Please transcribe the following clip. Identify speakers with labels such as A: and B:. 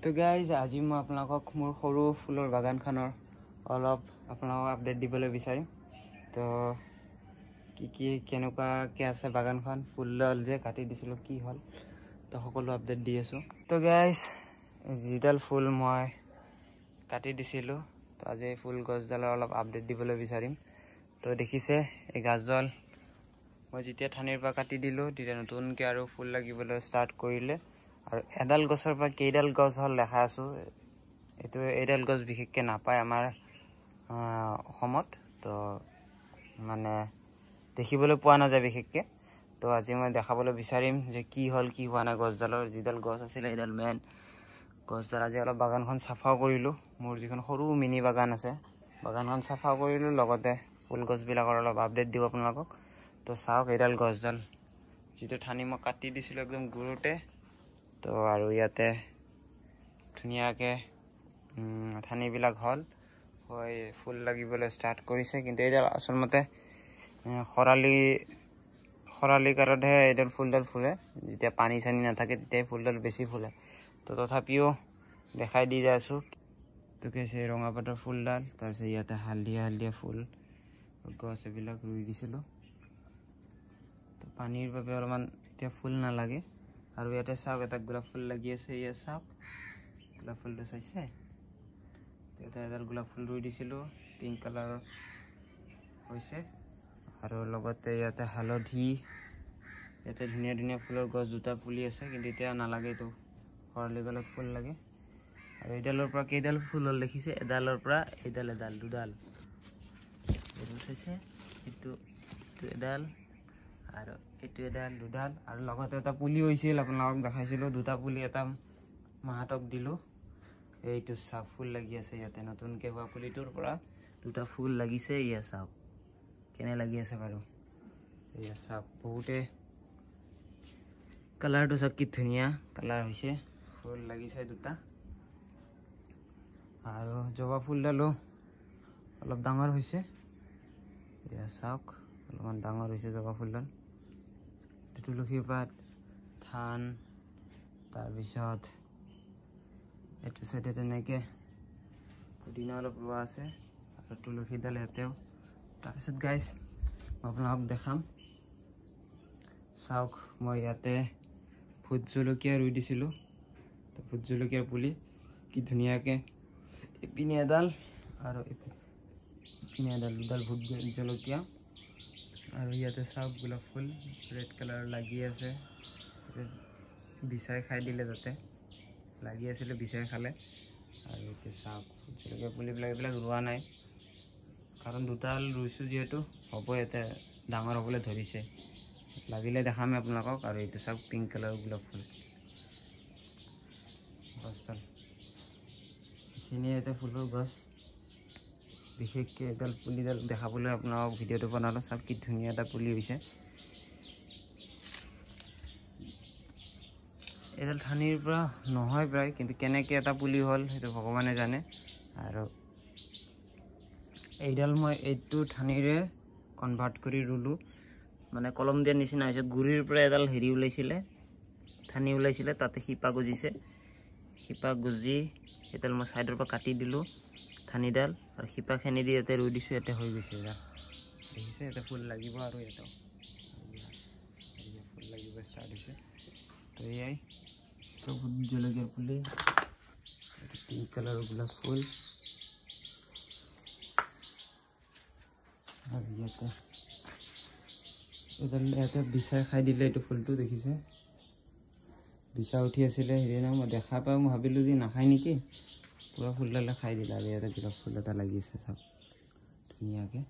A: তো গাইজ আজি মই আপোনালোকক মোৰ সৰু ফুলৰ বাগানখনৰ অলপ আপোনালোকক আপডেট দিবলৈ বিচাৰিম। তো কি কেনেকুৱাকৈ আছে বাগানখন, ফুলডাল যে কাটি দিছিলোঁ কি হ'ল, তো সকলো আপডেট দি আছোঁ। তো গাইজ যিডাল ফুল মই কাটি দিছিলোঁ, তো আজি এই ফুল গছডালৰ অলপ আপডেট দিবলৈ বিচাৰিম। তো দেখিছে এই গাছডাল মই যেতিয়া ঠানিৰ পৰা কাটি দিলোঁ তেতিয়া নতুনকৈ আৰু ফুল লাগিবলৈ ষ্টাৰ্ট কৰিলে। আৰু এডাল গছৰ পৰা কেইডাল গছ হ'ল দেখা আছোঁ। এইডাল গছ বিশেষকৈ নাপায় আমাৰ অসমত, তো মানে দেখিবলৈ পোৱা নাযায় বিশেষকৈ। তো আজি মই দেখাবলৈ বিচাৰিম যে কি হ'ল কি হোৱা নাই গছডালৰ। যিডাল গছ আছিলে সেইডাল মেইন গছডাল আজি অলপ বাগানখন চাফাও কৰিলোঁ। মোৰ যিখন সৰু মিনি বাগান আছে বাগানখন চাফা কৰিলোঁ, লগতে ফুল গছবিলাকৰ অলপ আপডেট দিওঁ আপোনালোকক। তো চাওক এইডাল গছডাল যিটো ঠানি মই কাটি দিছিলোঁ একদম গুৰুতে, তো আৰু ইয়াতে ধুনীয়াকৈ ঠানিবিলাক হ'ল হৈ ফুল লাগিবলৈ ষ্টাৰ্ট কৰিছে। কিন্তু এইডাল আচলমতে খৰালি কাৰণতহে এইডাল ফুলডাল ফুলে, যেতিয়া পানী চানী নাথাকে তেতিয়াই ফুলডাল বেছি ফুলে। তো তথাপিও দেখাই দি আছোঁ। তো কৈছে ৰঙা পাতৰ ফুলডাল, তাৰপিছত ইয়াতে হালধীয়া ফুল গছ এইবিলাক ৰুই দিছিলোঁ। তো পানীৰ বাবে অলপমান এতিয়া ফুল নালাগে। আৰু ইয়াতে চাওক এটা গোলাপ ফুল লাগি আছে, ইয়াত চাওক গোলাপ ফুলটো চাইছে। ইয়াতে এডাল গোলাপ ফুল ৰুই দিছিলোঁ, পিংক কালাৰৰ হৈছে। আৰু লগতে ইয়াতে হালধি, ইয়াতে ধুনীয়া ফুলৰ গছ দুটা পুলি আছে, কিন্তু এতিয়া নালাগে, এইটো খৰালি কালত ফুল লাগে। আৰু এইডালৰ পৰা কেইডাল ফুল হ'ল দেখিছে, এডালৰ পৰা দুডাল এইটো চাইছে, এইটো এডাল আৰু এইটো এডাল দুডাল। আৰু লগতে এটা পুলি হৈছিল, আপোনালোকক দেখাইছিলোঁ দুটা পুলি, এটা মাহঁতক দিলোঁ। এইটো চাওক ফুল লাগি আছে, ইয়াতে নতুনকৈ হোৱা পুলিটোৰ পৰা দুটা ফুল লাগিছে। ইয়া চাওক কেনে লাগি আছে বাৰু, এয়া চাওক বহুতে কালাৰটো চাওক কি ধুনীয়া কালাৰ হৈছে, ফুল লাগিছে দুটা। আৰু জবা ফুলডালো অলপ ডাঙৰ হৈছে, এয়া চাওক অলপমান ডাঙৰ হৈছে জবা ফুলডাল। তুলসীৰ পাত, ধান, তাৰপিছত এইটো চাইডে তেনেকৈ পুদিনা অলপ ৰোৱা আছে আৰু তুলসীডাল ইয়াতেও। তাৰপিছত গাইজ মই আপোনালোকক দেখাম, চাওক মই ইয়াতে ভোট জলকীয়া ৰুই দিছিলোঁ। তো ভোট জলকীয়াৰ পুলি কি ধুনীয়াকৈ ইপিনে এডাল আৰু ইপিনে এডাল, দুডাল ভোট জলকীয়া। আৰু ইয়াতে চাওক গোলাপ ফুল ৰেড কালাৰ লাগি আছে, বিচাই খাই দিলে, তাতে লাগি আছিলে বিচাই খালে। আৰু এতিয়া চাওক জলকীয়া পুলিবিলাক এইবিলাক ৰোৱা নাই, কাৰণ দুডাল ৰুইছোঁ যিহেতু হ'ব, ইয়াতে ডাঙৰ হ'বলৈ ধৰিছে, লাগিলে দেখামেই আপোনালোকক। আৰু এইটো চাওক পিংক কালাৰৰ গোলাপ ফুল গছডাল, এইখিনিয়ে ইয়াতে ফুলৰ গছ। বিশেষকৈ এডাল পুলিডাল দেখাবলৈ আপোনালোকক ভিডিঅ'টো বনালোঁ। চাওক কি ধুনীয়া এটা পুলি হৈছে। এডাল ঠানিৰ পৰা নহয় প্ৰায়, কিন্তু কেনেকৈ এটা পুলি হ'ল সেইটো ভগৱানে জানে। আৰু এইডাল মই এইটো ঠানিৰে কনভাৰ্ট কৰি ৰুলোঁ, মানে কলম দিয়াৰ নিচিনা হৈছে। গুৰিৰ পৰা এডাল হেৰি ওলাইছিলে, ঠানি ওলাইছিলে, তাতে শিপা গজিছে, শিপা গজি সেইডাল মই ছাইডৰ পৰা কাটি দিলোঁ ঠানিডাল, আৰু শিপাখিনি দি ইয়াতে ৰুই দিছোঁ। ইয়াতে হৈ গৈছে, দেখিছে ইয়াতে ফুল লাগিব, আৰু ইয়াতে ফুল লাগিব ষ্টাৰ্ট হৈছে। তো এয়াই ভোট জলকীয়াৰ পুলি, পিংক কালাৰৰ গোলাপ ফুল, আৰু ইয়াতে বিচাই খাই দিলে এইটো ফুলটো, দেখিছে বিচা উঠি আছিলে। হেৰি নাই, মই দেখা পাই মই ভাবিলোঁ যে নাখায় নেকি, পূৰা ফুলডালে খাই দিলে। আৰু ইয়াতে গোলাপ ফুল এটা লাগি আছে চাওক ধুনীয়াকৈ।